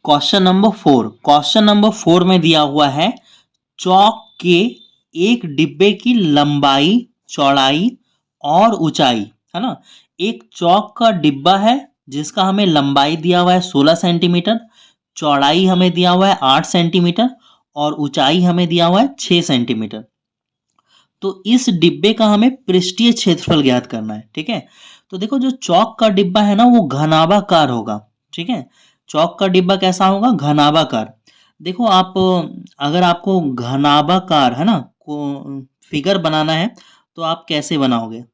Question number 4 में दिया हुआ है चौक के एक डिब्बे की लंबाई, चौड़ाई और ऊंचाई, है ना। एक चौक का डिब्बा है जिसका हमें लंबाई दिया हुआ है 16 सेंटीमीटर, चौड़ाई हमें दिया हुआ है 8 सेंटीमीटर और ऊंचाई हमें दिया हुआ है 6 सेंटीमीटर। तो इस डिब्बे का हमें पृष्ठीय क्षेत्रफल ज्ञात करना है। ठीक है, तो देखो जो चौक का डिब्बा है ना वो घनाभाकार होगा। ठीक है, चौक का डिब्बा कैसा होगा? घनाभाकार। देखो आप, अगर आपको घनाभाकार है ना को फिगर बनाना है तो आप कैसे बनाओगे?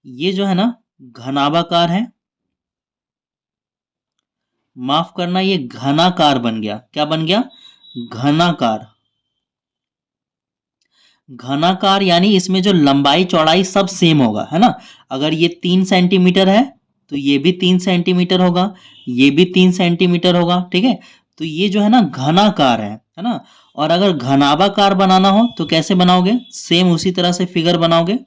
ये जो है ना घनाभाकार है, माफ करना ये घनाकार बन गया। क्या बन गया? घनाकार। घनाकार यानी इसमें जो लंबाई चौड़ाई सब सेम होगा, है ना। अगर ये 3 सेंटीमीटर है तो ये भी 3 सेंटीमीटर होगा, ये भी 3 सेंटीमीटर होगा। ठीक है, तो ये जो है ना घनाकार है ना। और अगर घनाभाकार बनाना हो तो कैसे बनाओगे? सेम उसी तरह से फिगर बनाओगे।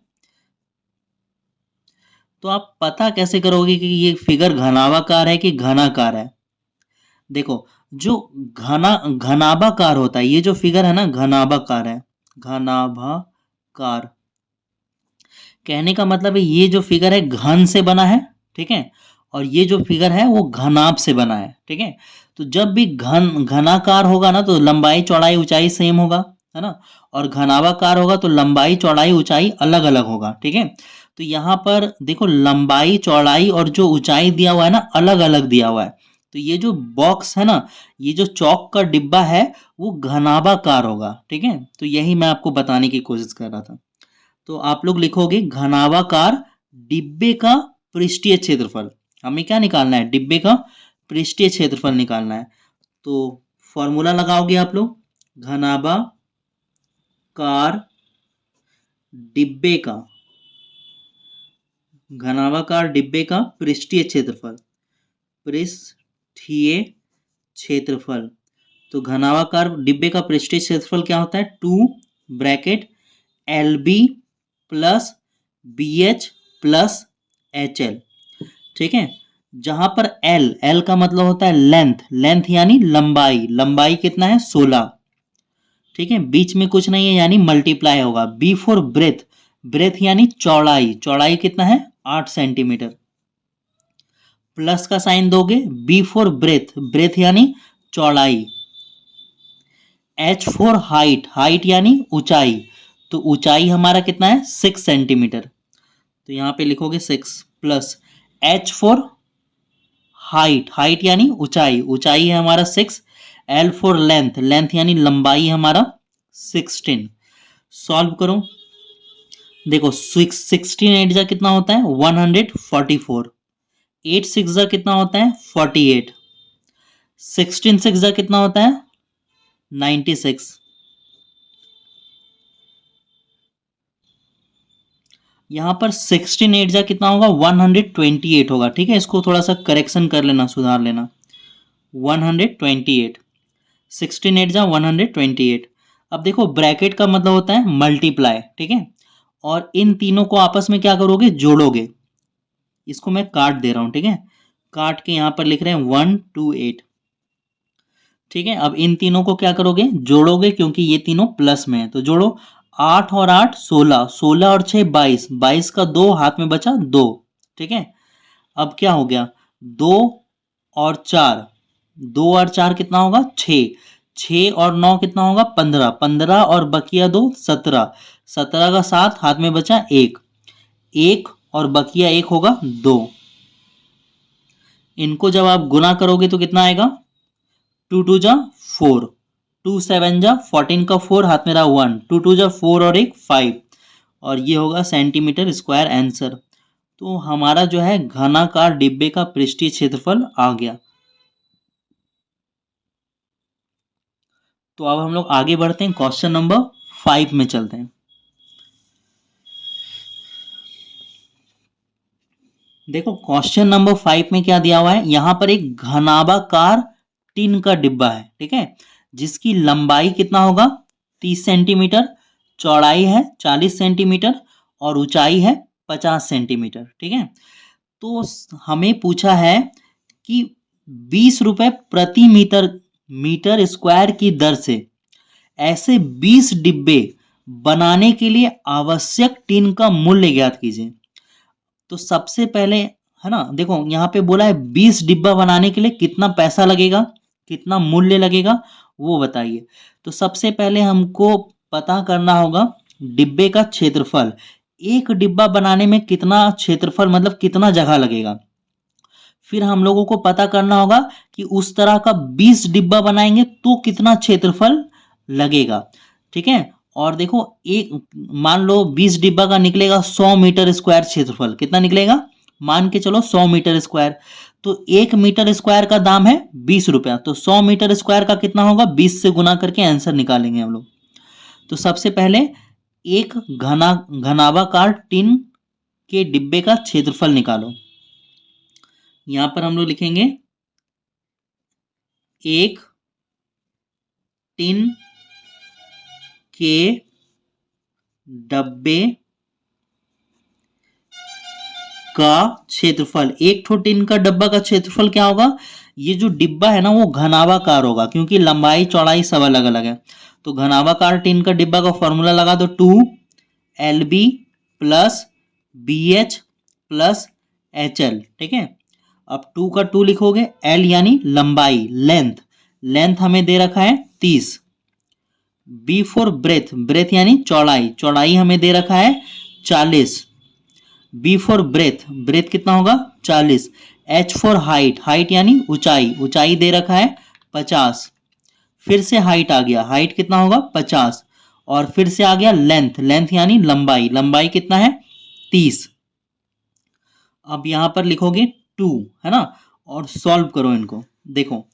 तो आप पता कैसे करोगे कि ये फिगर घनाभाकार है कि घनाकार है? देखो जो घनाभाकार होता है, ये जो फिगर है ना घनाभाकार है। घनाभाकार कहने का मतलब है ये जो फिगर है घन से बना है। ठीक है, और ये जो फिगर है वो घनाभ से बना है। ठीक है, तो जब भी घनाकार होगा ना तो लंबाई चौड़ाई ऊंचाई सेम होगा, है ना। और घनाभाकार होगा तो लंबाई चौड़ाई ऊंचाई अलग अलग होगा। ठीक है, तो यहाँ पर देखो लंबाई चौड़ाई और जो ऊंचाई दिया हुआ है ना अलग अलग दिया हुआ है। तो ये जो बॉक्स है ना, ये जो चौक का डिब्बा है वो घनाभाकार होगा। ठीक है, तो यही मैं आपको बताने की कोशिश कर रहा था। तो आप लोग लिखोगे घनाभाकार डिब्बे का पृष्ठीय क्षेत्रफल। हमें क्या निकालना है? डिब्बे का पृष्ठीय क्षेत्रफल निकालना है। तो फॉर्मूला लगाओगे आप लोग, घनाभाकार डिब्बे का, घनाभाकार डिब्बे का पृष्ठीय क्षेत्रफल, पृष्ठीय क्षेत्रफल। तो घनाभाकार डिब्बे का पृष्ठीय क्षेत्रफल क्या होता है? 2 bracket LB plus BH plus HL। ठीक है, जहां पर L का मतलब होता है लेंथ यानी लंबाई। लंबाई कितना है? 16। ठीक है, बीच में कुछ नहीं है यानी मल्टीप्लाई होगा। B फॉर ब्रेथ यानी चौड़ाई। चौड़ाई कितना है? 8 सेंटीमीटर। प्लस का साइन दोगे। B फॉर ब्रेथ यानी चौड़ाई। H फॉर हाइट यानी ऊंचाई। तो ऊंचाई हमारा कितना है? 6 सेंटीमीटर। तो यहां पे लिखोगे 6 प्लस H फॉर हाइट यानी ऊंचाई है हमारा 6। L फॉर लेंथ यानी लंबाई हमारा 16। सॉल्व करो। देखो 16 8 जा कितना होता है? 144। 8 6 जा कितना होता है? 48। 16 6 जा कितना होता है? 96। यहां पर 16 8 जा कितना होगा? 128 होगा। ठीक है, इसको थोड़ा सा करेक्शन कर लेना, सुधार लेना। 128। 16 8 जा 128। अब देखो ब्रैकेट का मतलब होता है मल्टीप्लाई। ठीक है, और इन तीनों को आपस में क्या करोगे? जोड़ोगे। इसको मैं काट दे रहा हूं। ठीक है, काट के यहां पर लिख रहे हैं 128। ठीक है, अब इन तीनों को क्या करोगे? जोड़ोगे, क्योंकि ये तीनों प्लस में है तो जोड़ो। 8 और 8 16, 16 और 6 22, 22 का 2 हाथ में बचा 2। ठीक है, अब क्या हो गया? 2 और 4, 2 और 4 कितना होगा? 6। 6 और 9 कितना होगा? 15। 15 और बकिया 2 17। 17 का 7 हाथ में बचा 1। 1 और बकिया 1 होगा 2। इनको जब आप गुना करोगे तो कितना आएगा? 2 2 जा 4, 2 7 जा 14 का 4 हाथ में रहा 1, 2 2 जा 4 और 1 5, और ये होगा सेंटीमीटर स्क्वायर आंसर। तो हमारा जो है घनाकार डिब्बे का पृष्ठीय क्षेत्रफल आ गया। तो अब हम लोग आगे बढ़ते हैं, क्वेश्चन नंबर 5 में चलते हैं। देखो क्वेश्चन नंबर 5 में क्या दिया हुआ है? यहां पर एक घनाभाकार टिन का डिब्बा है। ठीक है, जिसकी लंबाई कितना होगा? 30 सेंटीमीटर, चौड़ाई है 40 सेंटीमीटर और ऊंचाई है 50 सेंटीमीटर। ठीक है, तो हमें पूछा है कि ₹20 प्रति मीटर स्क्वायर की दर से ऐसे 20 डिब्बे बनाने के लिए आवश्यक टीन का मूल्य ज्ञात कीजिए। तो सबसे पहले है ना, देखो यहाँ पे बोला है 20 डिब्बा बनाने के लिए कितना पैसा लगेगा, कितना मूल्य लगेगा, वो बताइए। तो सबसे पहले हमको पता करना होगा डिब्बे का क्षेत्रफल। एक डिब्बा बनाने में कितना क्षेत्रफल मतलब कितना जगह लगेगा। फिर हम लोगों को पता करना होगा कि उस तरह का 20 डिब्बा बनाएंगे तो कितना क्षेत्रफल लगेगा। ठीक है। और देखो एक मान लो 20 डिब्बा का निकलेगा 100 मीटर स्क्वायर क्षेत्रफल। कितना निकलेगा, मान के चलो 100 मीटर स्क्वायर। तो 1 मीटर स्क्वायर का दाम है ₹20। तो 100 मीटर स्क्वायर का कितना होगा, 20 से गुना करके आंसर निकालेंगे हम लोग। तो सबसे पहले एक घनाभाकार टिन के डिब्बे का क्षेत्रफल निकालो। यहां पर हम लोग लिखेंगे एक टिन के डब्बे का क्षेत्रफल। एक ठो टिन का डब्बा का क्षेत्रफल क्या होगा, ये जो डिब्बा है ना वो घनाभाकार होगा क्योंकि लंबाई चौड़ाई सब अलग अलग है। तो घनाभाकार टिन का डिब्बा का फॉर्मूला लगा दो 2LB plus BH plus HL। ठीक है। अब 2 का 2 लिखोगे, L यानी लंबाई लेंथ, लेंथ हमें दे रखा है 30। B फॉर ब्रेथ, ब्रेथ यानी चौड़ाई, चौड़ाई हमें दे रखा है 40। B फॉर ब्रेथ, ब्रेथ कितना होगा 40। H फॉर हाइट, हाइट यानी ऊंचाई, ऊंचाई दे रखा है 50। फिर से हाइट आ गया, हाइट कितना होगा 50। और फिर से आ गया लेंथ, लेंथ यानी लंबाई, लंबाई कितना है 30। अब यहां पर लिखोगे 2 है ना, और सॉल्व करो इनको। देखो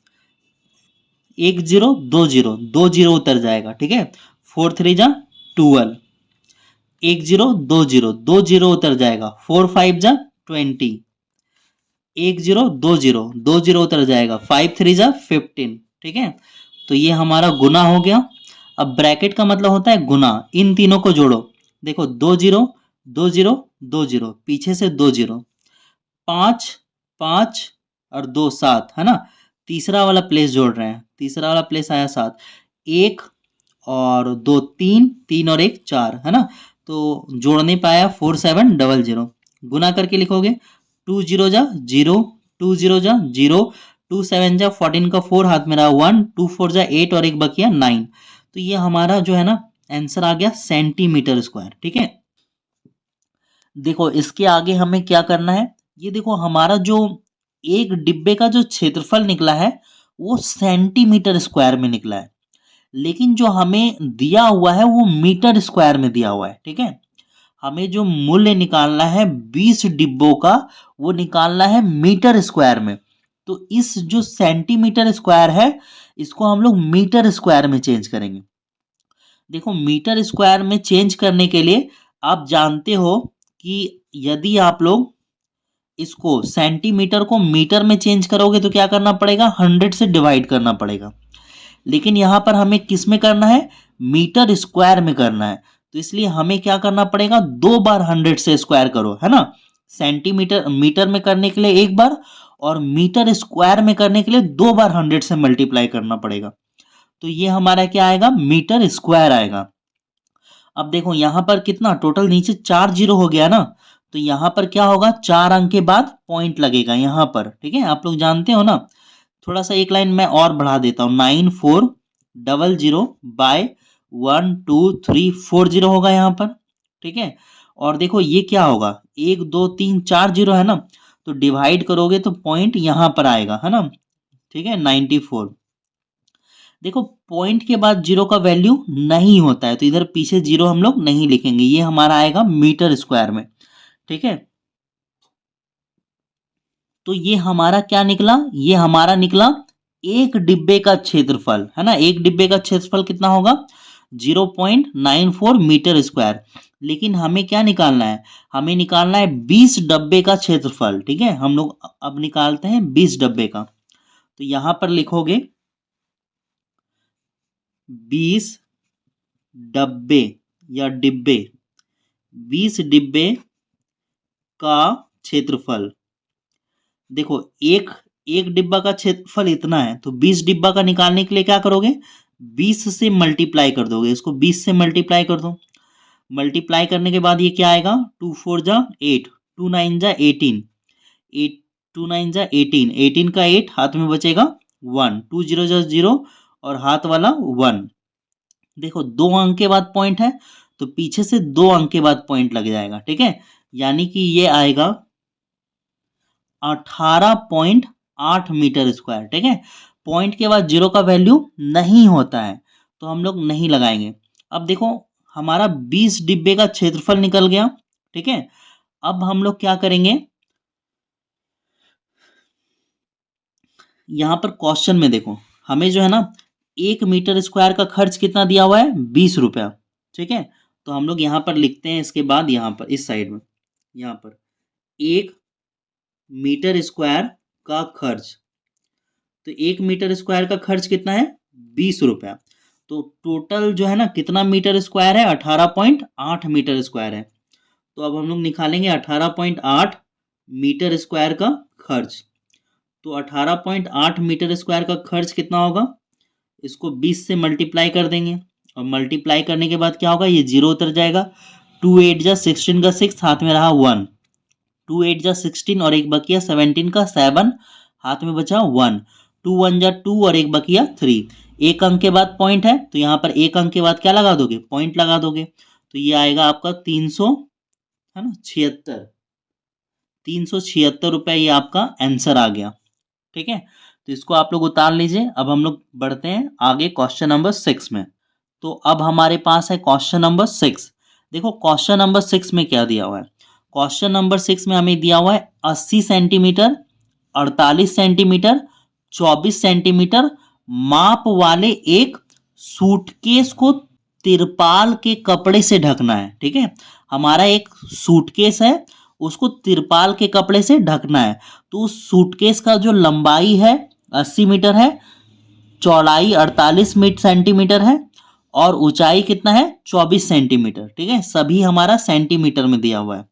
1020, 20 उतर जाएगा। ठीक है। 4 3 जा 12, 1020, 20 उतर जाएगा। 4 5 जा 20, 1020, 20 उतर जाएगा। 5 3 जा 15। ठीक है। तो ये हमारा गुना हो गया। अब ब्रैकेट का मतलब होता है गुना, इन तीनों को जोड़ो। देखो 20 20 20, पीछे से 20, 5 5 और 2 7 है ना। तीसरा वाला प्लेस जोड़ रहे हैं, तीसरा वाला प्लेस आया 7। 1 और 2 3, 3 और 1 4 है ना। तो जोड़ नहीं पाया 4700। गुना करके लिखोगे 2 0 जा 0, 2 0 जा 0, 2 7 जा 14 का 4 हाथ में रहा 1, 2 4 जा 8 और एक बकिया 9। तो ये हमारा जो है ना आंसर आ गया सेंटीमीटर स्क्वायर। ठीक है। देखो इसके आगे हमें क्या करना है, ये देखो हमारा जो एक डिब्बे का जो क्षेत्रफल निकला है वो सेंटीमीटर स्क्वायर में निकला है, लेकिन जो हमें दिया हुआ है वो मीटर स्क्वायर में दिया हुआ है। ठीक है। हमें जो मूल्य निकालना है 20 डिब्बों का वो निकालना है मीटर स्क्वायर में। तो इस जो सेंटीमीटर स्क्वायर है इसको हम लोग मीटर स्क्वायर में चेंज करेंगे। देखो मीटर स्क्वायर में चेंज करने के लिए आप जानते हो कि यदि आप लोग इसको सेंटीमीटर को मीटर में चेंज करोगे तो क्या करना पड़ेगा, 100 से डिवाइड करना पड़ेगा। लेकिन यहां पर हमें किस में करना है, मीटर स्क्वायर में करना है। तो इसलिए हमें क्या करना पड़ेगा, 2 बार 100 से स्क्वायर करो है ना। सेंटीमीटर मीटर में करने के लिए 1 बार और मीटर स्क्वायर में करने के लिए 2 बार 100 से मल्टीप्लाई करना पड़ेगा। तो ये हमारा क्या आएगा, मीटर स्क्वायर आएगा। अब देखो यहां पर कितना टोटल नीचे 4 जीरो हो गया ना, तो यहां पर क्या होगा, 4 अंक के बाद पॉइंट लगेगा यहां पर। ठीक है, आप लोग जानते हो ना। थोड़ा सा एक लाइन मैं और बढ़ा देता हूँ, 9400 बाय 12340 होगा यहाँ पर। ठीक है। और देखो ये क्या होगा, 1 2 3 4 जीरो है ना, तो डिवाइड करोगे तो पॉइंट यहाँ पर आएगा है ना। ठीक है, 94। देखो पॉइंट के बाद जीरो का वैल्यू नहीं होता है तो इधर पीछे जीरो हम लोग नहीं लिखेंगे, ये हमारा आएगा मीटर स्क्वायर में। ठीक है। तो ये हमारा क्या निकला, ये हमारा निकला एक डिब्बे का क्षेत्रफल है ना। एक डिब्बे का क्षेत्रफल कितना होगा, 0.94 मीटर स्क्वायर। लेकिन हमें क्या निकालना है, हमें निकालना है 20 डब्बे का क्षेत्रफल। ठीक है, हम लोग अब निकालते हैं 20 डब्बे का। तो यहां पर लिखोगे 20 डब्बे या डिब्बे, 20 डिब्बे का क्षेत्रफल। देखो एक एक डिब्बा का क्षेत्रफल इतना है, तो 20 डिब्बा का निकालने के लिए क्या करोगे, 20 से मल्टीप्लाई कर दोगे, इसको 20 से मल्टीप्लाई कर दो। मल्टीप्लाई करने के बाद ये क्या आएगा, 2 4 जा 8, 2 9 जा 18, 8 2 9 जा 18, 18 का 8 हाथ में बचेगा 1, 2 0 जा 0 और हाथ वाला 1। देखो 2 अंक के बाद पॉइंट है, तो पीछे से 2 अंक के बाद पॉइंट लग जाएगा, ठीक है। यानी कि ये आएगा 18.8 मीटर स्क्वायर, ठीक है। पॉइंट के बाद जीरो का वैल्यू नहीं होता है, तो हम लोग नहीं लगाएंगे। अब देखो हमारा 20 डिब्बे का क्षेत्रफल निकल गया, ठीक है। अब हम लोग क्या करेंगे, यहां पर क्वेश्चन में देखो हमें जो है ना 1 मीटर स्क्वायर का खर्च कितना दिया हुआ है, 20 रुपया, ठीक है। तो हम लोग यहां पर लिखते हैं, इसके बाद यहां पर इस साइड में यहां पर 1 मीटर स्क्वायर का खर्च, तो 1 मीटर स्क्वायर का खर्च कितना है, 20 रुपया। तो टोटल जो है ना कितना मीटर स्क्वायर है, 18.8 मीटर स्क्वायर है। तो अब हम लोग निकालेंगे 18.8 मीटर स्क्वायर का खर्च। तो 18.8 मीटर स्क्वायर का खर्च कितना होगा, इसको 20 से मल्टीप्लाई कर देंगे, और मल्टीप्लाई करने के बाद क्या होगा, ये जीरो उतर जाएगा। 2 8 जा 16 का 6 हाथ में रहा 1, 2 8 जा 16 और एक बकिया 17 का 7 हाथ में बचा 1, 2 1 जा 2 और एक बकिया 3। एक अंक के बाद पॉइंट है, तो यहाँ पर एक अंक के बाद क्या लगा दोगे, पॉइंट लगा दोगे। तो ये आएगा आपका 300, है ना, 76, 376 रुपये, ये आपका आंसर आ गया, ठीक है। तो इसको आप लोग उतार लीजिए। अब हम लोग बढ़ते हैं आगे क्वेश्चन नंबर 6 में। तो अब हमारे पास है क्वेश्चन नंबर 6। देखो क्वेश्चन नंबर 6 में क्या दिया हुआ है, क्वेश्चन नंबर 6 में हमें दिया हुआ है 80 सेंटीमीटर, 48 सेंटीमीटर, 24 सेंटीमीटर माप वाले एक सूटकेस को तिरपाल के कपड़े से ढकना है, ठीक है। हमारा एक सूटकेस है, उसको तिरपाल के कपड़े से ढकना है। तो उस सूटकेस का जो लंबाई है 80 मीटर है, चौड़ाई 48 सेंटीमीटर है, और ऊंचाई कितना है, 24 सेंटीमीटर, ठीक है। सभी हमारा सेंटीमीटर में दिया हुआ है।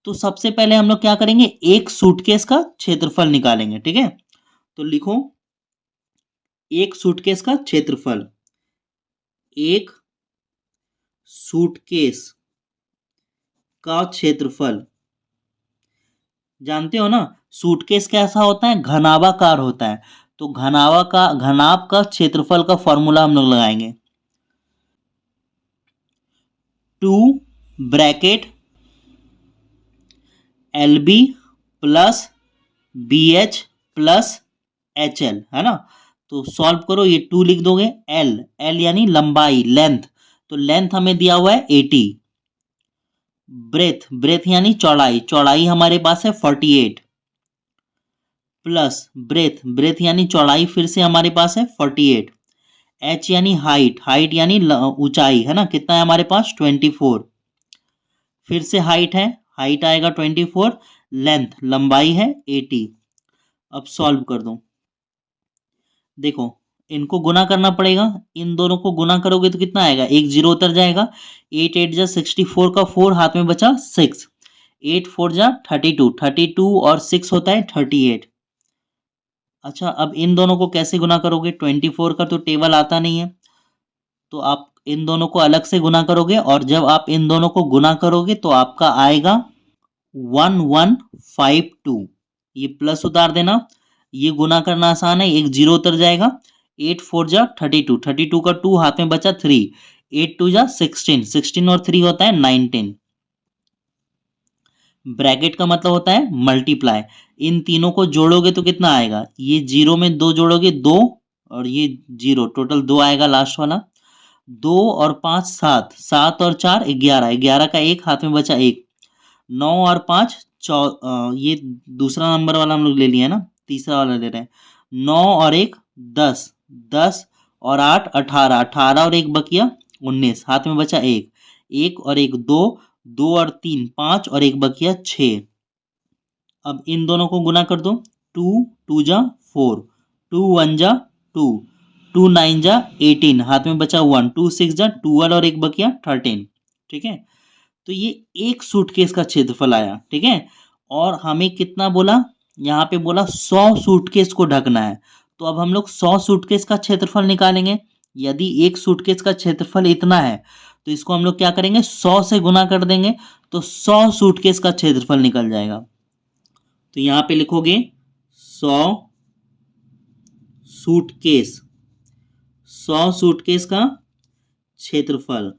तो सबसे पहले हम लोग क्या करेंगे, एक सूटकेस का क्षेत्रफल निकालेंगे, ठीक है। तो लिखो एक सूटकेस का क्षेत्रफल, एक सूटकेस का क्षेत्रफल, जानते हो ना सूटकेस कैसा होता है, घनाभाकार होता है। तो घनाभ का क्षेत्रफल का फॉर्मूला हम लोग लगाएंगे, 2 bracket LB plus BH plus HL, है ना। तो सॉल्व करो, ये 2 लिख दोगे, L यानी लंबाई, लेंथ, तो लेंथ हमें दिया हुआ है 80, ब्रेथ यानी चौड़ाई, चौड़ाई हमारे पास है 48, प्लस ब्रेथ यानी चौड़ाई फिर से हमारे पास है 48, H यानी हाइट यानी ऊंचाई, है ना, कितना है हमारे पास 24, फिर से हाइट है, हाइट आएगा 24, लेंथ लंबाई है 80। अब सॉल्व कर दो, देखो इनको गुना करना पड़ेगा, इन दोनों को गुना करोगे तो कितना आएगा, एक जीरो उतर जाएगा, 8 8 जा 64 का 4 हाथ में बचा 6, 8 4 जा 32, 32 और 6 होता है 38। अच्छा अब इन दोनों को कैसे गुना करोगे, 24 का तो टेबल आता नहीं है, तो आप इन दोनों को अलग से गुना करोगे, और जब आप इन दोनों को गुना करोगे तो आपका आएगा 1152। ये प्लस उतार देना, ये गुना करना आसान है, एक जीरो उतर जाएगा, 8 4 जा 32, 32 का 2 हाथ में बचा 3, 8 2 जा 16, 16 और 3 होता है 19। ब्रैकेट का मतलब होता है मल्टीप्लाई, इन तीनों को जोड़ोगे तो कितना आएगा, ये जीरो में दो जोड़ोगे 2, और ये जीरो, टोटल 2 आएगा लास्ट वाला, 2 और 5 7, 7 और 4 11, 11 का 1 हाथ में बचा 1, 9 और 5 ये दूसरा नंबर वाला हम लोग ले लिया ना, तीसरा वाला ले रहे हैं, 9 और 1 10, 10 और 8 18, 18 और 1 बकिया 19, हाथ में बचा 1, 1 और 1 2, 2 और 3 5 और 1 बकिया 6। अब इन दोनों को गुना कर दो, 2 2 जा 4, 2 1 जा 2, 2 9 जा 18, हाथ में बचा 1, 2 6 जा 12 और 1 बकिया 13, ठीक है। तो ये एक सूटकेस का क्षेत्रफल आया, ठीक है। और हमें कितना बोला, यहाँ पे बोला 100 सूटकेस को ढकना है, तो अब हम लोग 100 सूटकेस का क्षेत्रफल निकालेंगे। यदि एक सूटकेस का क्षेत्रफल इतना है तो इसको हम लोग क्या करेंगे, 100 से गुना कर देंगे, तो 100 सूटकेस का क्षेत्रफल निकल जाएगा। तो यहाँ पे लिखोगे 100 सूटकेस, 100 सूटकेस का क्षेत्रफल।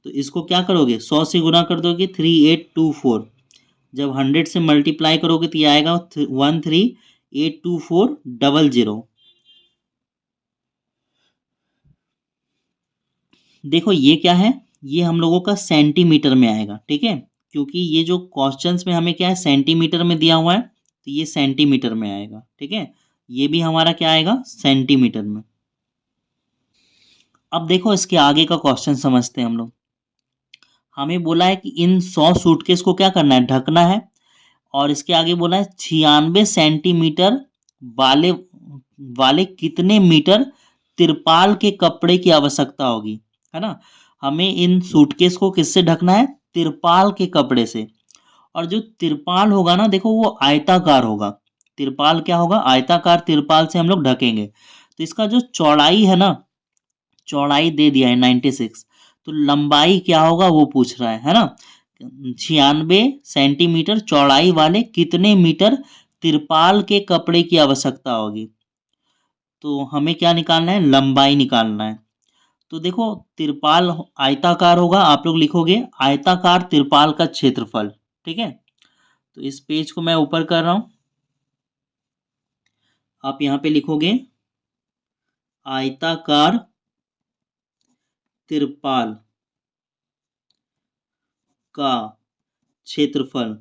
तो इसको क्या करोगे, 100 से गुना कर दोगे, 3824। जब 100 से मल्टीप्लाई करोगे तो ये आएगा 13824000। देखो ये क्या है, ये हम लोगों का सेंटीमीटर में आएगा, ठीक है, क्योंकि ये जो क्वेश्चंस में हमें क्या है, सेंटीमीटर में दिया हुआ है, तो ये सेंटीमीटर में आएगा, ठीक है। ये भी हमारा क्या आएगा, सेंटीमीटर में। अब देखो इसके आगे का क्वेश्चन समझते हैं हम लोग। हमें बोला है कि इन 100 सूटकेस को क्या करना है, ढकना है, और इसके आगे बोला है 96 सेंटीमीटर वाले वाले कितने मीटर तिरपाल के कपड़े की आवश्यकता होगी, है ना। हमें इन सूटकेस को किससे ढकना है, तिरपाल के कपड़े से। और जो तिरपाल होगा ना, देखो वो आयताकार होगा। तिरपाल क्या होगा, आयताकार तिरपाल से हम लोग ढकेंगे। तो इसका जो चौड़ाई है ना, चौड़ाई दे दिया है 96, तो लंबाई क्या होगा वो पूछ रहा है ना। 96 सेंटीमीटर चौड़ाई वाले कितने मीटर तिरपाल के कपड़े की आवश्यकता होगी। तो हमें क्या निकालना है, लंबाई निकालना है। तो देखो तिरपाल आयताकार होगा, आप लोग लिखोगे आयताकार तिरपाल का क्षेत्रफल, ठीक है। तो इस पेज को मैं ऊपर कर रहा हूं, आप यहां पे लिखोगे आयताकार तिरपाल का क्षेत्रफल।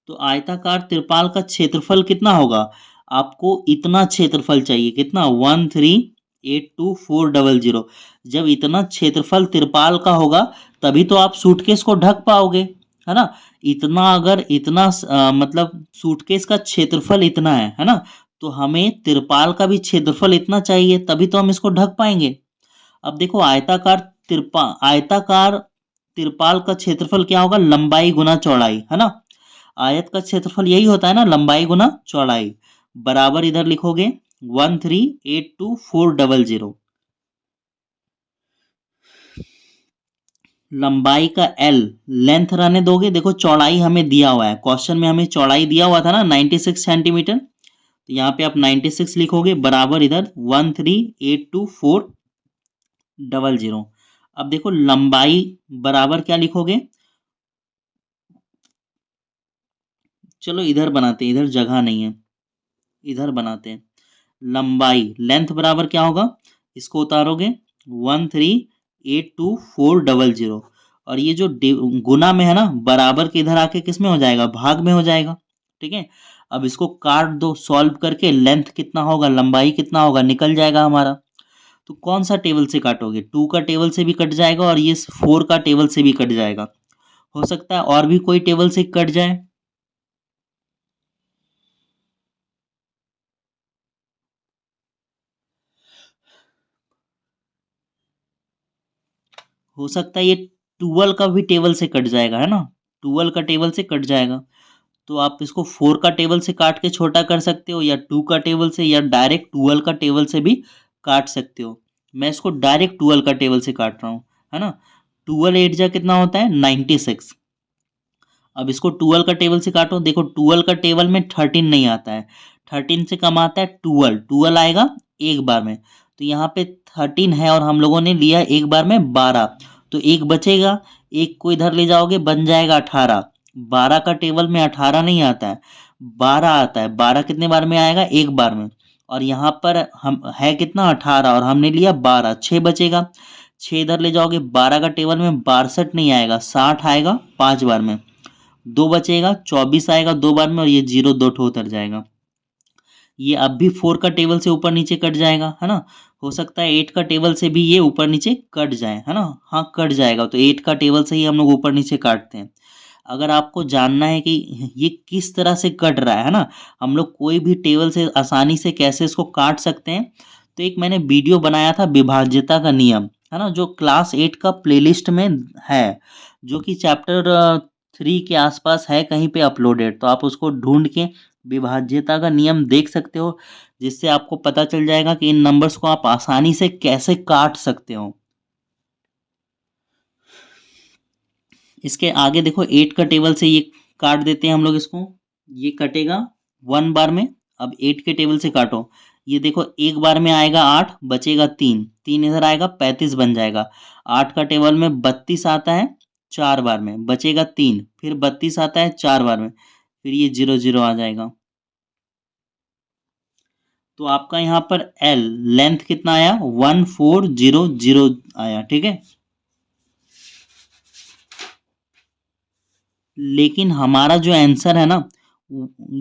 तो आयताकार तिरपाल का क्षेत्रफल कितना होगा, आपको इतना क्षेत्रफल चाहिए, कितना, 13824000। जब इतना क्षेत्रफल तिरपाल का होगा तभी तो आप सूटकेस को ढक पाओगे, है ना। इतना अगर इतना मतलब सूटकेस का क्षेत्रफल इतना है ना, तो हमें तिरपाल का भी क्षेत्रफल इतना चाहिए, तभी तो हम इसको ढक पाएंगे। अब देखो आयताकार तिरपाल का क्षेत्रफल क्या होगा, लंबाई गुना चौड़ाई, है ना। आयत का क्षेत्रफल यही होता है ना, लंबाई गुना चौड़ाई, बराबर इधर लिखोगे 13824000। लंबाई का L, लेंथ रहने दोगे, देखो चौड़ाई हमें दिया हुआ है, क्वेश्चन में हमें चौड़ाई दिया हुआ था ना 96 सेंटीमीटर, तो यहाँ पे आप 96 लिखोगे, बराबर इधर 13824000। अब देखो लंबाई बराबर क्या लिखोगे, चलो इधर बनाते हैं, इधर जगह नहीं है, इधर बनाते हैं। लंबाई लेंथ बराबर क्या होगा, इसको उतारोगे 13824000, और ये जो गुना में है ना, बराबर के इधर आके किस में हो जाएगा, भाग में हो जाएगा, ठीक है। अब इसको काट दो, सॉल्व करके लेंथ कितना होगा, लंबाई कितना होगा, निकल जाएगा हमारा। तो कौन सा टेबल से काटोगे, 2 का टेबल से भी कट जाएगा और ये 4 का टेबल से भी कट जाएगा। हो सकता है और भी कोई टेबल से कट जाए, हो सकता है ये 12 का भी टेबल से कट जाएगा, है ना, 12 का टेबल से कट जाएगा। तो आप इसको 4 का टेबल से काट के छोटा कर सकते हो, या 2 का टेबल से, या डायरेक्ट 12 का टेबल से भी काट सकते हो। मैं इसको डायरेक्ट 12 का टेबल से काट रहा हूँ, है ना। 12 8 जा कितना होता है, 96। अब इसको 12 का टेबल से काटो, देखो 12 का टेबल में 13 नहीं आता है, 13 से कम आता है 12, 12 आएगा एक बार में। तो यहाँ पे 13 है और हम लोगों ने लिया एक बार में 12, तो एक बचेगा, एक को इधर ले जाओगे बन जाएगा 18। 12 का टेबल में 18 नहीं आता है, 12 आता है। 12 कितने बार में आएगा, एक बार में। और यहाँ पर हम है कितना, 18, और हमने लिया 12, 6 बचेगा। 6 इधर ले जाओगे, 12 का टेबल में 62 नहीं आएगा, 60 आएगा 5 बार में। 2 बचेगा, 24 आएगा 2 बार में, और ये 0 2 ठो उतर जाएगा। ये अब भी 4 का टेबल से ऊपर नीचे कट जाएगा, है ना। हो सकता है 8 का टेबल से भी ये ऊपर नीचे कट जाए, है ना। हाँ कट जाएगा, तो 8 का टेबल से ही हम लोग ऊपर नीचे काटते हैं। अगर आपको जानना है कि ये किस तरह से कट रहा है ना, हम लोग कोई भी टेबल से आसानी से कैसे इसको काट सकते हैं, तो एक मैंने वीडियो बनाया था विभाज्यता का नियम, है ना, जो क्लास 8 का प्लेलिस्ट में है, जो कि चैप्टर 3 के आसपास है कहीं पे अपलोडेड, तो आप उसको ढूंढ के विभाज्यता का नियम देख सकते हो, जिससे आपको पता चल जाएगा कि इन नंबर्स को आप आसानी से कैसे काट सकते हो। इसके आगे देखो 8 का टेबल से ये काट देते हैं हम लोग इसको, ये कटेगा 1 बार में। अब 8 के टेबल से काटो, ये देखो एक बार में आएगा 8, बचेगा 3, 3 इधर आएगा 35 बन जाएगा। 8 का टेबल में 32 आता है 4 बार में, बचेगा 3, फिर 32 आता है 4 बार में, फिर ये 0 0 आ जाएगा। तो आपका यहाँ पर एल लेंथ कितना आया, 1400 आया, ठीक है। लेकिन हमारा जो आंसर है ना,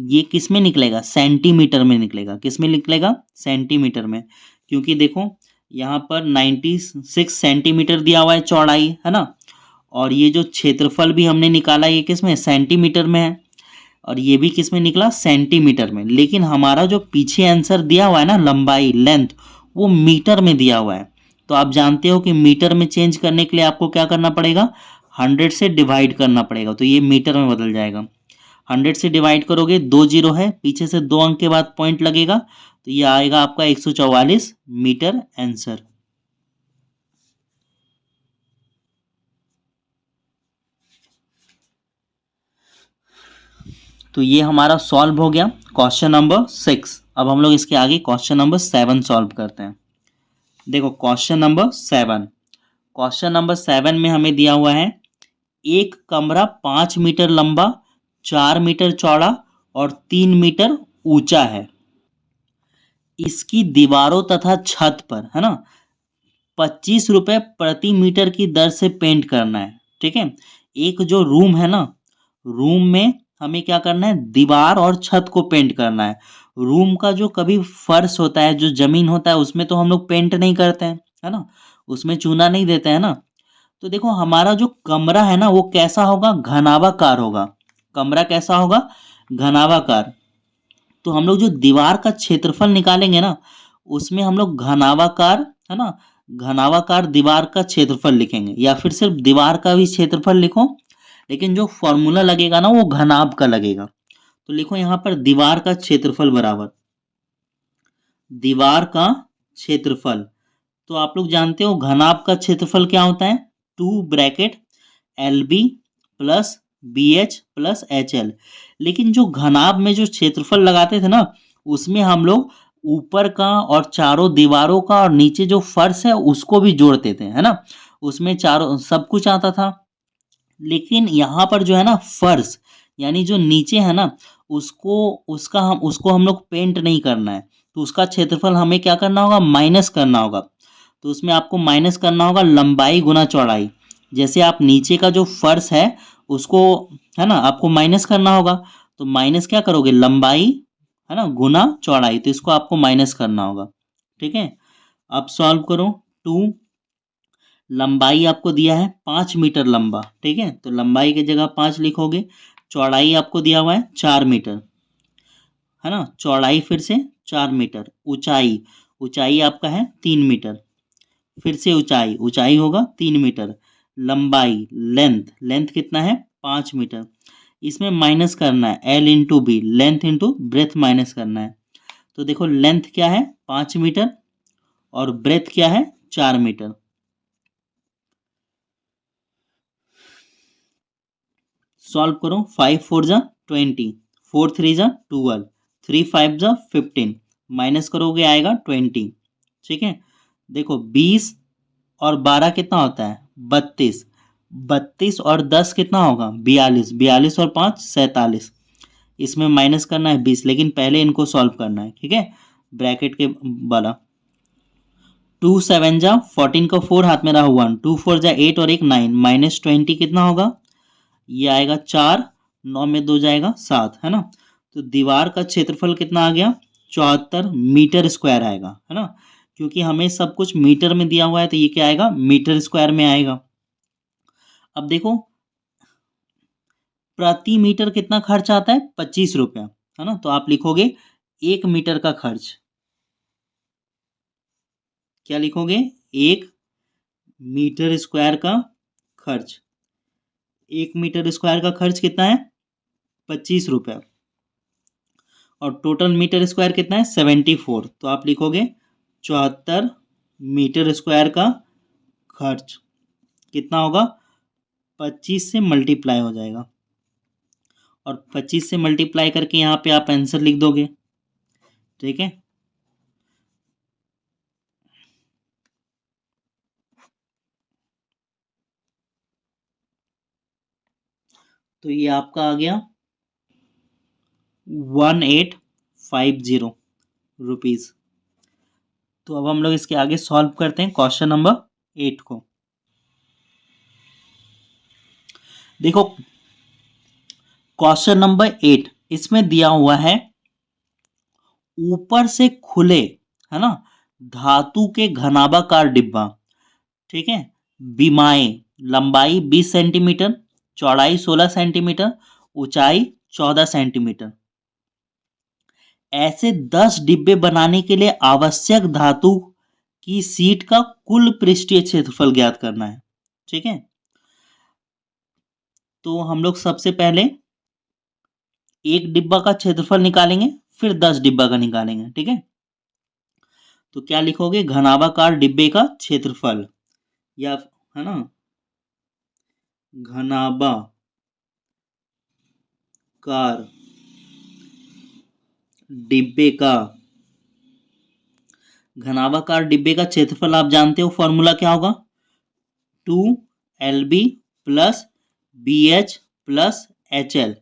ये किस में निकलेगा, सेंटीमीटर में निकलेगा। किस में निकलेगा, सेंटीमीटर में। क्योंकि देखो यहाँ पर 96 सेंटीमीटर दिया हुआ है चौड़ाई, है ना, और ये जो क्षेत्रफल भी हमने निकाला ये किस में, सेंटीमीटर में है, और ये भी किस में निकला, सेंटीमीटर में। लेकिन हमारा जो पीछे आंसर दिया हुआ है ना, लंबाई लेंथ, वो मीटर में दिया हुआ है। तो आप जानते हो कि मीटर में चेंज करने के लिए आपको क्या करना पड़ेगा, 100 से डिवाइड करना पड़ेगा, तो ये मीटर में बदल जाएगा। 100 से डिवाइड करोगे, 2 जीरो है, पीछे से 2 अंक के बाद पॉइंट लगेगा, तो ये आएगा आपका 144 मीटर आंसर। तो ये हमारा सॉल्व हो गया क्वेश्चन नंबर 6। अब हम लोग इसके आगे क्वेश्चन नंबर 7 सॉल्व करते हैं। देखो क्वेश्चन नंबर 7, क्वेश्चन नंबर 7 में हमें दिया हुआ है एक कमरा 5 मीटर लंबा, 4 मीटर चौड़ा और 3 मीटर ऊंचा है। इसकी दीवारों तथा छत पर, है ना, 25 रुपए प्रति मीटर की दर से पेंट करना है, ठीक है। एक जो रूम है ना, रूम में हमें क्या करना है, दीवार और छत को पेंट करना है। रूम का जो कभी फर्श होता है, जो जमीन होता है, उसमें तो हम लोग पेंट नहीं करते हैं, है ना, उसमें चूना नहीं देते हैं ना। तो देखो हमारा जो कमरा है ना, वो कैसा होगा, घनाभाकार होगा। कमरा कैसा होगा, घनाभाकार। तो हम लोग जो दीवार का क्षेत्रफल निकालेंगे ना, उसमें हम लोग घनाभाकार, है ना, घनाभाकार दीवार का क्षेत्रफल लिखेंगे, या फिर सिर्फ दीवार का भी क्षेत्रफल लिखो, लेकिन जो फॉर्मूला लगेगा ना वो घनाभ का लगेगा। तो लिखो यहाँ पर दीवार का क्षेत्रफल बराबर दीवार का क्षेत्रफल। तो आप लोग जानते हो घनाभ का क्षेत्रफल क्या होता है, 2 L B plus B H plus H L. लेकिन जो घनाभ में जो क्षेत्रफल लगाते थे ना, उसमें हम लोग ऊपर का और चारों दीवारों का और नीचे जो फर्श है उसको भी जोड़ते थे, है ना, उसमें चारों सब कुछ आता था। लेकिन यहाँ पर जो है ना फर्श, यानी जो नीचे है ना, उसको हम लोग पेंट नहीं करना है। तो उसका क्षेत्रफल हमें क्या करना होगा, माइनस करना होगा। तो उसमें आपको माइनस करना होगा लंबाई गुना चौड़ाई। जैसे आप नीचे का जो फर्श है उसको, है ना, आपको माइनस करना होगा। तो माइनस क्या करोगे, लंबाई, है ना, गुना चौड़ाई, तो इसको आपको माइनस करना होगा, ठीक है। अब सॉल्व करो। 2, लंबाई आपको दिया है 5 मीटर लंबा, ठीक है, तो लंबाई की जगह 5 लिखोगे। चौड़ाई आपको दिया हुआ है 4 मीटर, है ना, चौड़ाई फिर से 4 मीटर। ऊंचाई, ऊंचाई आपका है 3 मीटर, फिर से ऊंचाई, ऊंचाई होगा 3 मीटर। लंबाई, लेंथ, लेंथ कितना है, 5 मीटर। इसमें माइनस करना है L into B, length into breadth minus करना है। तो देखो लेंथ क्या है 5 मीटर और ब्रेथ क्या है 4 मीटर। सॉल्व करो। 5 4 जा 20, 4 3 जा 12, 3 5 जा 15, माइनस करोगे आएगा 20, ठीक है। देखो 20 और 12 कितना होता है, 32, 32 और 10 कितना होगा, 42, 42 और 5 47। इसमें माइनस करना है 20, लेकिन पहले इनको सॉल्व करना है, ठीक है, ब्रैकेट के वाला। 2 7 जा 14 का 4 हाथ में रहा 1, 2 4 जा 8 और एक 9, माइनस 20 कितना होगा, ये आएगा 4, 9 में 2 जाएगा 7, है ना। तो दीवार का क्षेत्रफल कितना आ गया, 74 मीटर स्क्वायर आएगा, है ना। क्योंकि हमें सब कुछ मीटर में दिया हुआ है, तो ये क्या आएगा, मीटर स्क्वायर में आएगा। अब देखो प्रति मीटर कितना खर्च आता है, 25 रुपया, है ना। तो आप लिखोगे 1 मीटर का खर्च। क्या लिखोगे, 1 मीटर स्क्वायर का खर्च। 1 मीटर स्क्वायर का खर्च कितना है, 25 रुपया। और टोटल मीटर स्क्वायर कितना है 74, तो आप लिखोगे 74 मीटर स्क्वायर का खर्च कितना होगा, 25 से मल्टीप्लाई हो जाएगा और 25 से मल्टीप्लाई करके यहाँ पे आप आंसर लिख दोगे। ठीक है, तो ये आपका आ गया 1850 रुपीज। तो अब हम लोग इसके आगे सॉल्व करते हैं क्वेश्चन नंबर 8 को। देखो क्वेश्चन नंबर 8 इसमें दिया हुआ है ऊपर से खुले, है ना, धातु के घनाभाकार डिब्बा, ठीक है, बीमाएं, लंबाई 20 सेंटीमीटर, चौड़ाई 16 सेंटीमीटर, ऊंचाई 14 सेंटीमीटर, ऐसे 10 डिब्बे बनाने के लिए आवश्यक धातु की सीट का कुल पृष्ठीय क्षेत्रफल ज्ञात करना है। ठीक है, तो हम लोग सबसे पहले एक डिब्बा का क्षेत्रफल निकालेंगे, फिर 10 डिब्बा का निकालेंगे। ठीक है, तो क्या लिखोगे, घनाभाकार डिब्बे का क्षेत्रफल, या है ना, घनाभाकार डिब्बे का, घनाभाकार डिब्बे का क्षेत्रफल आप जानते हो फॉर्मूला क्या होगा, 2LB plus BH plus HL।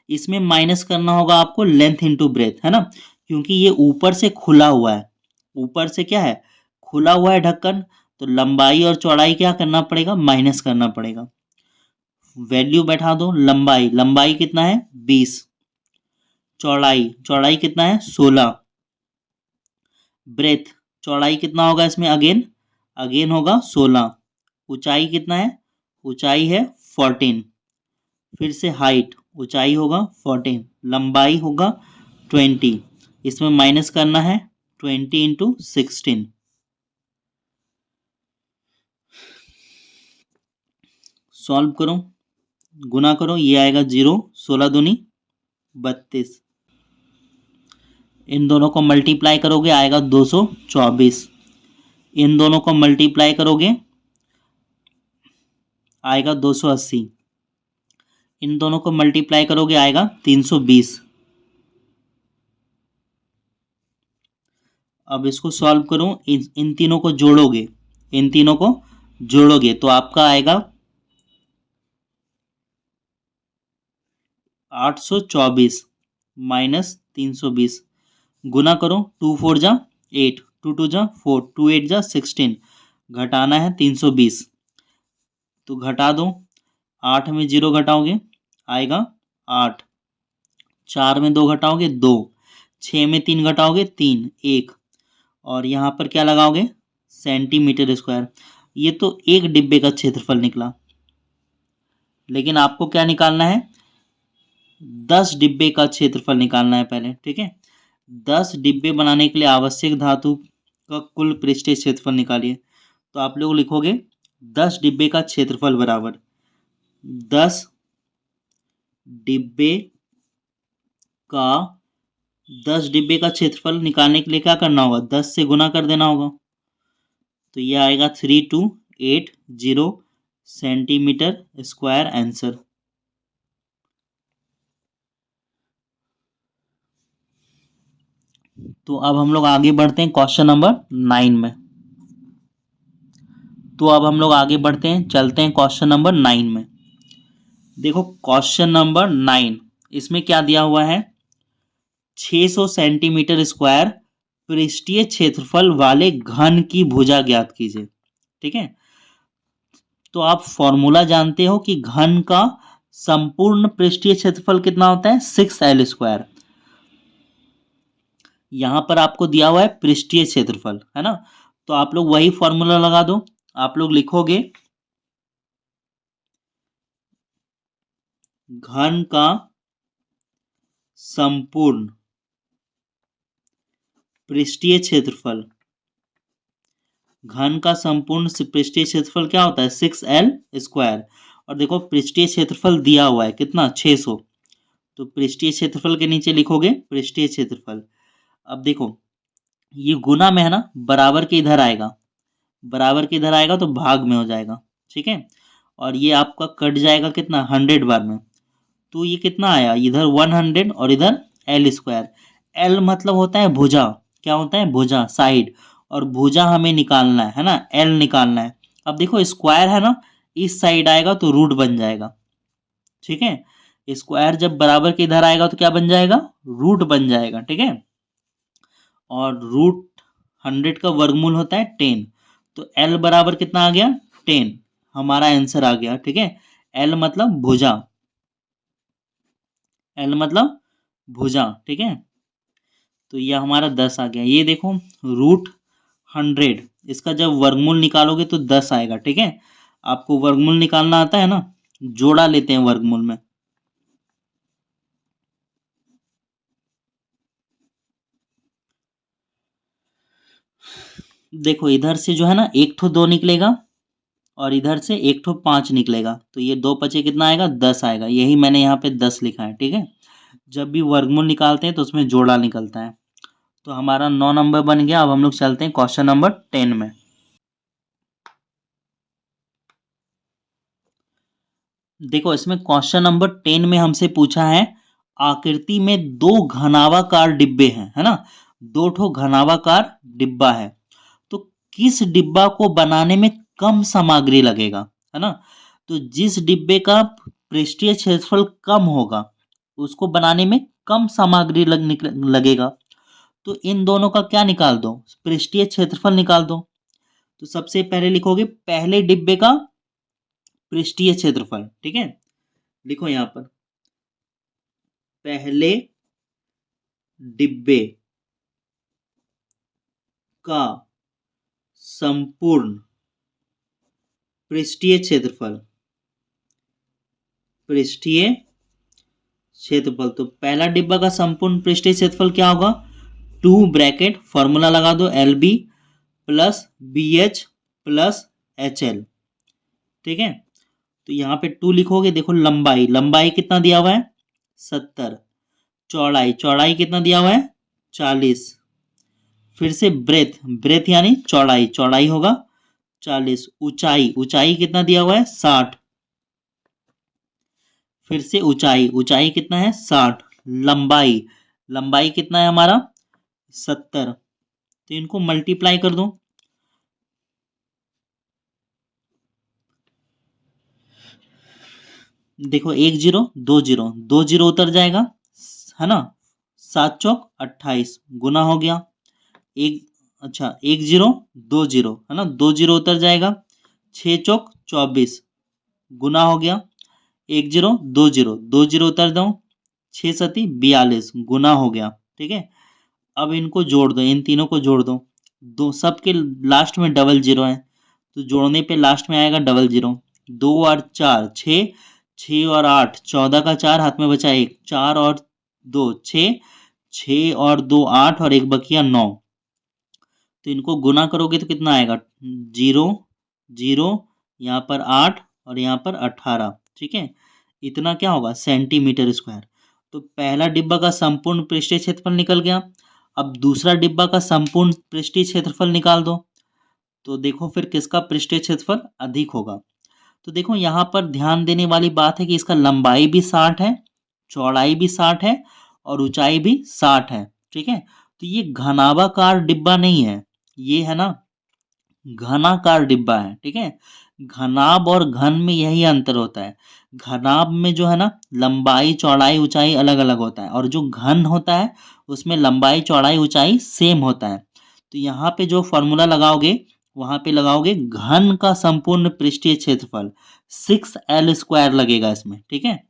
इसमें माइनस करना होगा आपको लेंथ इंटू ब्रेथ, है ना, क्योंकि ये ऊपर से खुला हुआ है, ऊपर से क्या है, खुला हुआ है ढक्कन, तो लंबाई और चौड़ाई क्या करना पड़ेगा, माइनस करना पड़ेगा। वैल्यू बैठा दो, लंबाई, लंबाई कितना है 20, चौड़ाई, चौड़ाई कितना है 16, ब्रेथ, चौड़ाई कितना होगा इसमें, अगेन अगेन होगा 16, ऊंचाई कितना है, ऊंचाई है 14, फिर से हाइट, ऊंचाई होगा 14, लंबाई होगा 20, इसमें माइनस करना है 20 इंटू 16, सॉल्व करो, गुना करो, ये आएगा 0, 16 दूनी 32, इन दोनों को मल्टीप्लाई करोगे आएगा 224, इन दोनों को मल्टीप्लाई करोगे आएगा 280, इन दोनों को मल्टीप्लाई करोगे आएगा 320। अब इसको सॉल्व करो, इन तीनों को जोड़ोगे, इन तीनों को जोड़ोगे तो आपका आएगा 824 माइनस 320, गुना करो, 2 4 जा 8, 2 2 जा 4, 2 8 जा 16, घटाना है 320, तो घटा दो, 8 में 0 घटाओगे आएगा 8, 4 में 2 घटाओगे 2, 6 में 3 घटाओगे 3, 1, और यहाँ पर क्या लगाओगे, सेंटीमीटर स्क्वायर। ये तो एक डिब्बे का क्षेत्रफल निकला, लेकिन आपको क्या निकालना है, 10 डिब्बे का क्षेत्रफल निकालना है पहले। ठीक है, 10 डिब्बे बनाने के लिए आवश्यक धातु का कुल पृष्ठीय क्षेत्रफल निकालिए। तो आप लोग लिखोगे 10 डिब्बे का क्षेत्रफल बराबर 10 डिब्बे का 10 डिब्बे का क्षेत्रफल निकालने के लिए क्या करना होगा, 10 से गुना कर देना होगा, तो ये आएगा 3280 सेंटीमीटर स्क्वायर आंसर। तो अब हम लोग आगे बढ़ते हैं क्वेश्चन नंबर 9 में। तो अब हम लोग आगे बढ़ते हैं, चलते हैं क्वेश्चन नंबर 9 में। देखो क्वेश्चन नंबर 9 इसमें क्या दिया हुआ है, 600 सेंटीमीटर स्क्वायर पृष्ठीय क्षेत्रफल वाले घन की भुजा ज्ञात कीजिए। ठीक है, तो आप फॉर्मूला जानते हो कि घन का संपूर्ण पृष्ठीय क्षेत्रफल कितना होता है, 6L स्क्वायर। यहां पर आपको दिया हुआ है पृष्ठीय क्षेत्रफल, है ना, तो आप लोग वही फॉर्मूला लगा दो। आप लोग लिखोगे घन का संपूर्ण पृष्ठीय क्षेत्रफल, घन का संपूर्ण पृष्ठीय क्षेत्रफल क्या होता है, 6L स्क्वायर। और देखो पृष्ठीय क्षेत्रफल दिया हुआ है कितना, 600, तो पृष्ठीय क्षेत्रफल के नीचे लिखोगे पृष्ठीय क्षेत्रफल। अब देखो ये गुना में है ना, बराबर के इधर आएगा, बराबर के इधर आएगा तो भाग में हो जाएगा, ठीक है। और ये आपका कट जाएगा कितना 100 बार में, तो ये कितना आया इधर 100 और इधर एल स्क्वायर। एल मतलब होता है भुजा, क्या होता है भुजा साइड, और भुजा हमें निकालना है ना, एल निकालना है। अब देखो स्क्वायर है ना, इस साइड आएगा तो रूट बन जाएगा, ठीक है। स्क्वायर जब बराबर के इधर आएगा तो क्या बन जाएगा, रूट बन जाएगा, ठीक है। और रूट 100 का वर्गमूल होता है 10, तो एल बराबर कितना आ गया 10, हमारा आंसर आ गया, ठीक है। एल मतलब भुजा, एल मतलब भुजा, ठीक है। तो ये हमारा 10 आ गया। ये देखो रूट 100, इसका जब वर्गमूल निकालोगे तो 10 आएगा, ठीक है। आपको वर्गमूल निकालना आता है ना, जोड़ा लेते हैं वर्गमूल में। देखो इधर से जो है ना एक ठो 2 निकलेगा और इधर से एक ठो 5 निकलेगा, तो ये 2 पचे कितना आएगा 10 आएगा, यही मैंने यहाँ पे 10 लिखा है, ठीक है। जब भी वर्गमूल निकालते हैं तो उसमें जोड़ा निकलता है। तो हमारा 9 नंबर बन गया। अब हम लोग चलते हैं क्वेश्चन नंबर 10 में। देखो इसमें क्वेश्चन नंबर 10 में हमसे पूछा है, आकृति में दो घनावाकार डिब्बे हैं, है ना, दो ठो घनावाकार डिब्बा है, तो किस डिब्बा को बनाने में कम सामग्री लगेगा, है ना। तो जिस डिब्बे का पृष्ठीय क्षेत्रफल कम होगा उसको बनाने में कम सामग्री लगेगा। तो इन दोनों का क्या निकाल दो, पृष्ठीय क्षेत्रफल निकाल दो। तो सबसे पहले लिखोगे पहले डिब्बे का पृष्ठीय क्षेत्रफल, ठीक है। लिखो यहां पर पहले डिब्बे का संपूर्ण पृष्ठीय क्षेत्रफल, पृष्ठीय क्षेत्रफल। तो पहला डिब्बा का संपूर्ण पृष्ठीय क्षेत्रफल क्या होगा, 2 ब्रैकेट फॉर्मूला लगा दो L B plus B H plus H L, ठीक है। तो यहाँ पे 2 लिखोगे। देखो लंबाई, लंबाई कितना दिया हुआ है 70, चौड़ाई, चौड़ाई कितना दिया हुआ है 40, फिर से ब्रेथ, ब्रेथ यानी चौड़ाई, चौड़ाई होगा 40, ऊंचाई, ऊंचाई कितना दिया हुआ है 60, फिर से ऊंचाई, ऊंचाई कितना है 60, लंबाई, लंबाई कितना है हमारा 70। तो इनको मल्टीप्लाई कर दो। देखो 1 जीरो 2 जीरो, 2 जीरो उतर जाएगा, है ना, 7 चौक 28 गुना हो गया। एक, अच्छा 1 जीरो 2 जीरो, है ना, 2 जीरो उतर जाएगा, 6 चौक 24 गुना हो गया। 1 जीरो 2 जीरो, 2 जीरो उतर दो, 6 सती 42 गुना हो गया, ठीक है। अब इनको जोड़ दो, इन तीनों को जोड़ दो, दो सबके लास्ट में डबल जीरो है, तो जोड़ने पे लास्ट में आएगा डबल जीरो। 2 और 4 6, 6 और 8 14 का 4 हाथ में बचा 1, 4 और 2 6, 6 और 2 8 और एक बकिया 9। तो इनको गुना करोगे तो कितना आएगा, जीरो जीरो, यहाँ पर 8 और यहाँ पर 18, ठीक है। इतना क्या होगा सेंटीमीटर स्क्वायर। तो पहला डिब्बा का संपूर्ण पृष्ठीय क्षेत्रफल निकल गया। अब दूसरा डिब्बा का संपूर्ण पृष्ठीय क्षेत्रफल निकाल दो। तो देखो फिर किसका पृष्ठीय क्षेत्रफल अधिक होगा। तो देखो यहाँ पर ध्यान देने वाली बात है कि इसका लंबाई भी 60 है, चौड़ाई भी 60 है और ऊंचाई भी 60 है, ठीक है। तो ये घनाभाकार डिब्बा नहीं है, ये है ना घनाकार डिब्बा है, ठीक है। घनाभ और घन में यही अंतर होता है। घनाभ में जो है ना लंबाई चौड़ाई ऊंचाई अलग अलग होता है, और जो घन होता है उसमें लंबाई चौड़ाई ऊंचाई सेम होता है। तो यहाँ पे जो फॉर्मूला लगाओगे वहां पे लगाओगे घन का संपूर्ण पृष्ठीय क्षेत्रफल 6L² लगेगा इसमें, ठीक है।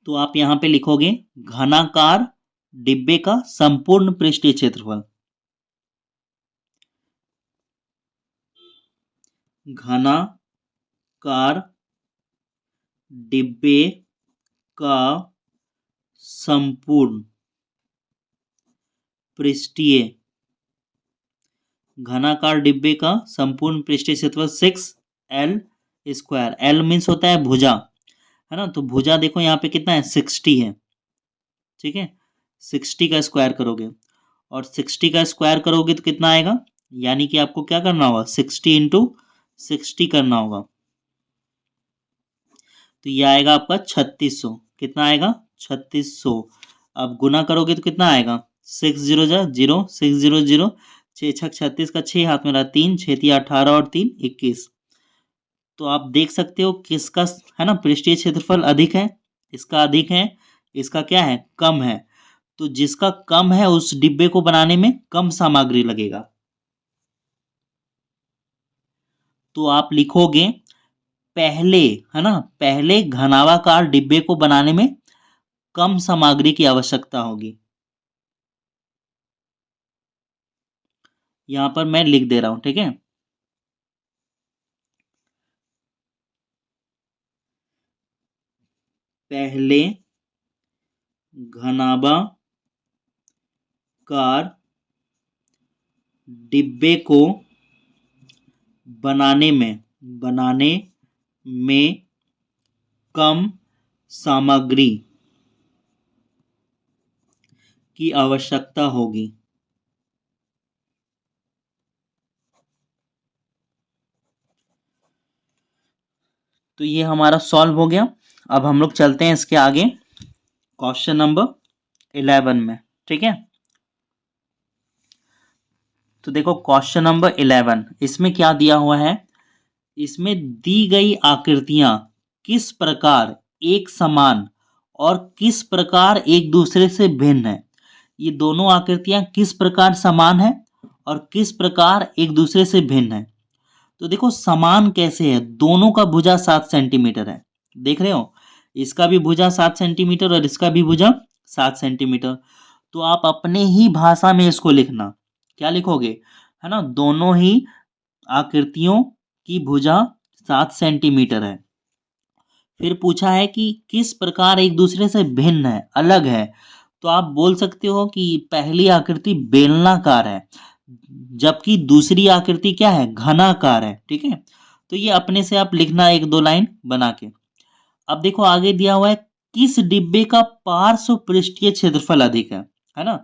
तो आप यहाँ पे लिखोगे घनाकार डिब्बे का संपूर्ण पृष्ठीय क्षेत्रफल, घनाकार डिब्बे का संपूर्ण पृष्ठीय घनाकार डिब्बे का संपूर्ण पृष्ठीय क्षेत्रफल 6L²। L मीन्स होता है भुजा, है ना। तो भुजा देखो यहाँ पे कितना है, 60 है, ठीक है। 60 का स्क्वायर करोगे, और 60 का स्क्वायर करोगे तो कितना आएगा, यानी कि आपको क्या करना होगा, 60 इंटू 60 करना होगा। तो ये आएगा आपका 3600। कितना आएगा, 3600। अब गुना करोगे तो कितना आएगा, 6 0 0, 6 0 0, 6 छक 36 का 6 हाथ में रहा 3, 6 तिया 18 और 3 21। तो आप देख सकते हो किसका, है ना, पृष्ठीय क्षेत्रफल अधिक है, इसका अधिक है, इसका क्या है, कम है। तो जिसका कम है उस डिब्बे को बनाने में कम सामग्री लगेगा। तो आप लिखोगे पहले, है ना, पहले घनावाकार डिब्बे को बनाने में कम सामग्री की आवश्यकता होगी। यहां पर मैं लिख दे रहा हूं, ठीक है। पहले घनाभाकार डिब्बे को बनाने में कम सामग्री की आवश्यकता होगी। तो ये हमारा सॉल्व हो गया। अब हम लोग चलते हैं इसके आगे क्वेश्चन नंबर 11 में, ठीक है। तो देखो क्वेश्चन नंबर 11, इसमें क्या दिया हुआ है, इसमें दी गई आकृतियां किस प्रकार एक समान और किस प्रकार एक दूसरे से भिन्न है। ये दोनों आकृतियां किस प्रकार समान है और किस प्रकार एक दूसरे से भिन्न है। तो देखो समान कैसे है, दोनों का भुजा 7 सेंटीमीटर है, देख रहे हो, इसका भी भुजा 7 सेंटीमीटर और इसका भी भुजा 7 सेंटीमीटर। तो आप अपने ही भाषा में इसको लिखना, क्या लिखोगे, है ना, दोनों ही आकृतियों की भुजा 7 सेंटीमीटर है। फिर पूछा है कि किस प्रकार एक दूसरे से भिन्न है, अलग है। तो आप बोल सकते हो कि पहली आकृति बेलनाकार है, जबकि दूसरी आकृति क्या है, घनाकार है, ठीक है। तो ये अपने से आप लिखना एक दो लाइन बना के। अब देखो आगे दिया हुआ है किस डिब्बे का पार्श्व पृष्ठीय क्षेत्रफल अधिक है ना।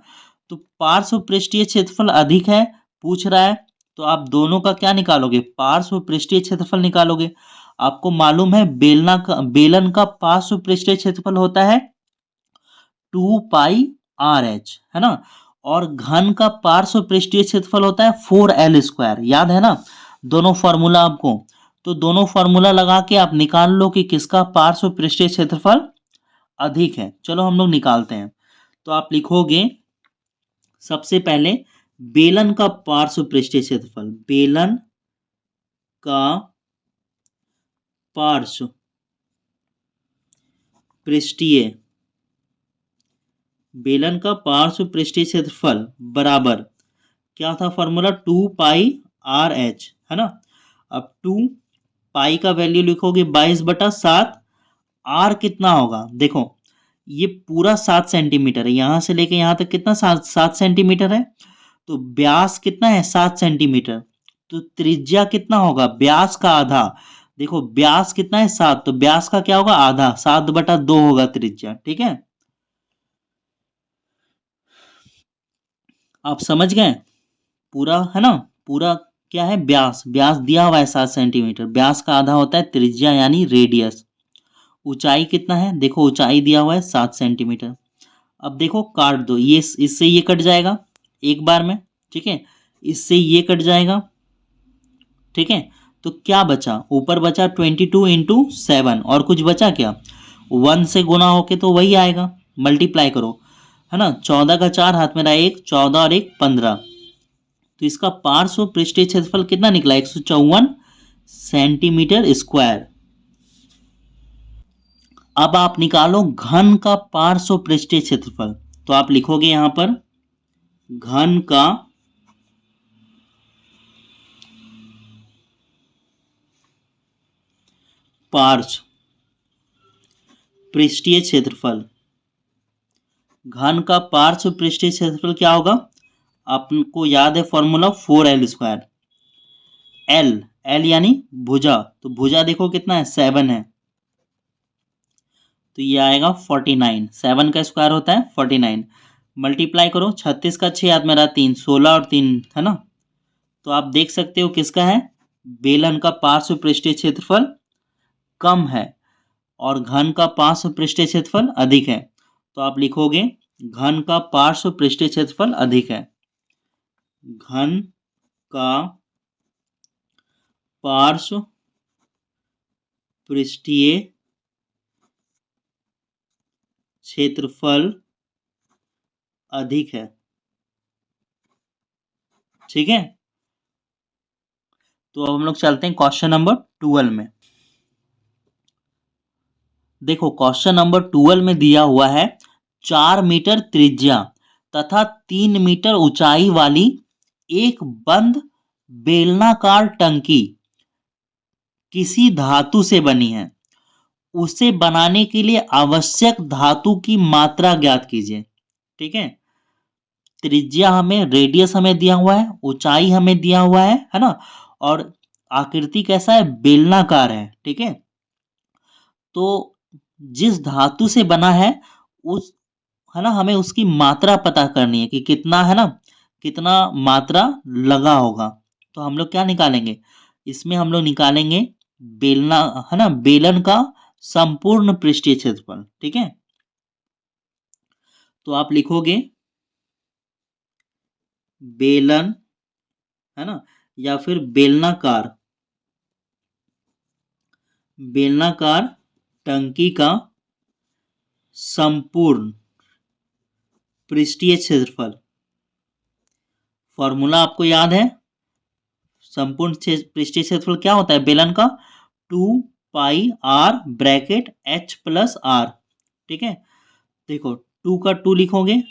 तो पार्श्व पृष्ठीय क्षेत्रफल अधिक है पूछ रहा है, तो आप दोनों का क्या निकालोगे, पार्श्व पृष्ठीय क्षेत्रफल निकालोगे। आपको मालूम है बेलन का पार्श्व पृष्ठीय क्षेत्रफल होता है 2πRh, है ना। और घन का पार्श्व पृष्ठीय क्षेत्रफल होता है 4L², याद है ना दोनों फॉर्मूला आपको। तो दोनों फॉर्मूला लगा के आप निकाल लो कि किसका पार्श्व पृष्ठीय क्षेत्रफल अधिक है। चलो हम लोग निकालते हैं। तो आप लिखोगे सबसे पहले बेलन का पार्श्व पृष्ठीय क्षेत्रफल, बेलन का पार्श्व पृष्ठीय बेलन का पार्श्व पृष्ठीय क्षेत्रफल बराबर क्या था फॉर्मूला, 2πRh, है ना। अब 2 पाई का वैल्यू लिखोगे 22/7। आर कितना होगा, देखो ये पूरा 7 सेंटीमीटर है, यहां से लेके यहां तक कितना, 7 सेंटीमीटर है। तो व्यास कितना है, 7 सेंटीमीटर। तो त्रिज्या कितना होगा, व्यास का आधा। देखो व्यास कितना है 7, तो व्यास का क्या होगा, आधा, 7/2 होगा त्रिज्या, ठीक है। आप समझ गए, पूरा है ना, पूरा क्या है, व्यास, व्यास दिया हुआ है 7 सेंटीमीटर, व्यास का आधा होता है त्रिज्या यानी रेडियस। ऊंचाई कितना है, देखो ऊंचाई दिया हुआ है 7 सेंटीमीटर। अब देखो काट दो, ये इससे ये कट जाएगा एक बार में, ठीक है, इससे ये कट जाएगा, ठीक है। तो क्या बचा, ऊपर बचा 22 × 7, और कुछ बचा क्या, 1 से गुना होके तो वही आएगा, मल्टीप्लाई करो, है ना। 14 का 4 हाथ में रहा 1, 14 और 1 15। तो इसका पार्श्व पृष्ठीय क्षेत्रफल कितना निकला, 154 सेंटीमीटर स्क्वायर। अब आप निकालो घन का पार्श्व पृष्ठीय क्षेत्रफल। तो आप लिखोगे यहां पर घन का पार्श्व पृष्ठीय क्षेत्रफल घन का पार्श्व पृष्ठीय क्षेत्रफल क्या होगा? आपको याद है फॉर्मूला 4l²। एल एल यानी भुजा, तो भुजा देखो कितना है 7 है, तो ये आएगा 49। 7 का स्क्वायर होता है 49। मल्टीप्लाई करो, 36 का 6 याद मेरा 3, 16 और 3 है ना, तो आप देख सकते हो किसका है, बेलन का पार्श्व पृष्ठीय क्षेत्रफल कम है और घन का पार्श्व पृष्ठीय क्षेत्रफल अधिक है। तो आप लिखोगे घन का पार्श्व पृष्ठीय क्षेत्रफल अधिक है। घन का पार्श्व पृष्ठीय क्षेत्रफल अधिक है। ठीक है, तो अब हम लोग चलते हैं क्वेश्चन नंबर 12 में। देखो क्वेश्चन नंबर 12 में दिया हुआ है 4 मीटर त्रिज्या तथा 3 मीटर ऊंचाई वाली एक बंद बेलनाकार टंकी किसी धातु से बनी है, उसे बनाने के लिए आवश्यक धातु की मात्रा ज्ञात कीजिए। ठीक है, त्रिज्या हमें, रेडियस हमें दिया हुआ है, ऊंचाई हमें दिया हुआ है ना, और आकृति कैसा है, बेलनाकार है। ठीक है, तो जिस धातु से बना है उस, है ना, हमें उसकी मात्रा पता करनी है कि कितना, है ना, कितना मात्रा लगा होगा। तो हम लोग क्या निकालेंगे, इसमें हम लोग निकालेंगे बेलना, है ना, बेलन का संपूर्ण पृष्ठीय क्षेत्रफल। ठीक है, तो आप लिखोगे बेलन, है ना, या फिर बेलनाकार, बेलनाकार टंकी का संपूर्ण पृष्ठीय क्षेत्रफल। फॉर्मूला आपको याद है, संपूर्ण पृष्ठीय क्षेत्रफल क्या होता है बेलन का, 2πr bracket h plus are. ठीक है, देखो 2 का 2 लिखोगे,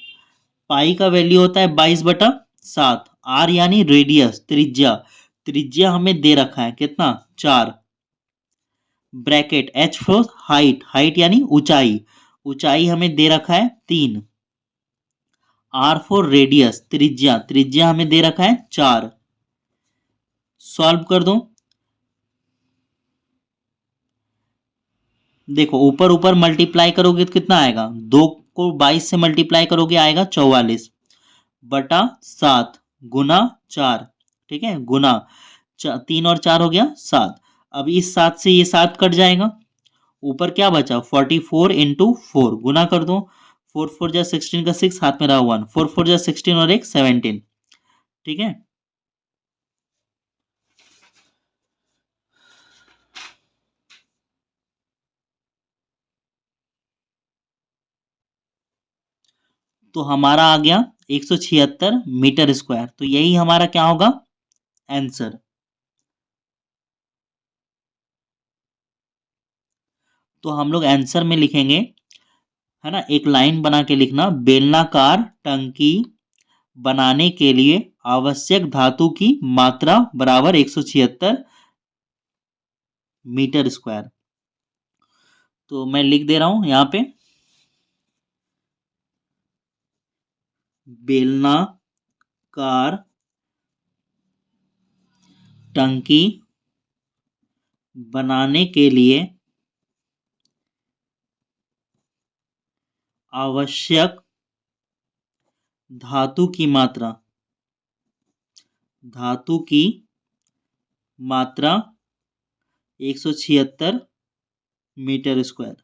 पाई का वैल्यू होता है 22/7, आर यानी रेडियस, त्रिज्या, त्रिज्या हमें दे रखा है कितना 4, bracket h four height, height यानी ऊंचाई, ऊंचाई हमें दे रखा है 3, आर फोर रेडियस, त्रिज्या, त्रिज्या हमें दे रखा है 4। सॉल्व कर दो, देखो ऊपर ऊपर मल्टीप्लाई करोगे तो कितना आएगा, 2 को 22 से मल्टीप्लाई करोगे आएगा 44/7 गुना 4। ठीक है, गुना 3 और 4 हो गया 7। अब इस 7 से ये 7 कट जाएगा, ऊपर क्या बचा 44 इंटू 4 गुना कर दो, 4 4 जा 16 का 6, हाथ में रहा 1, 4 4 जा 16 और 1 17। ठीक है, तो हमारा आ गया 176 मीटर स्क्वायर, तो यही हमारा क्या होगा आंसर। तो हम लोग आंसर में लिखेंगे, है ना, एक लाइन बना के लिखना, बेलनाकार टंकी बनाने के लिए आवश्यक धातु की मात्रा बराबर 176 मीटर स्क्वायर। तो मैं लिख दे रहा हूं यहां पे, बेलनाकार टंकी बनाने के लिए आवश्यक धातु की मात्रा, धातु की मात्रा 176 मीटर स्क्वायर।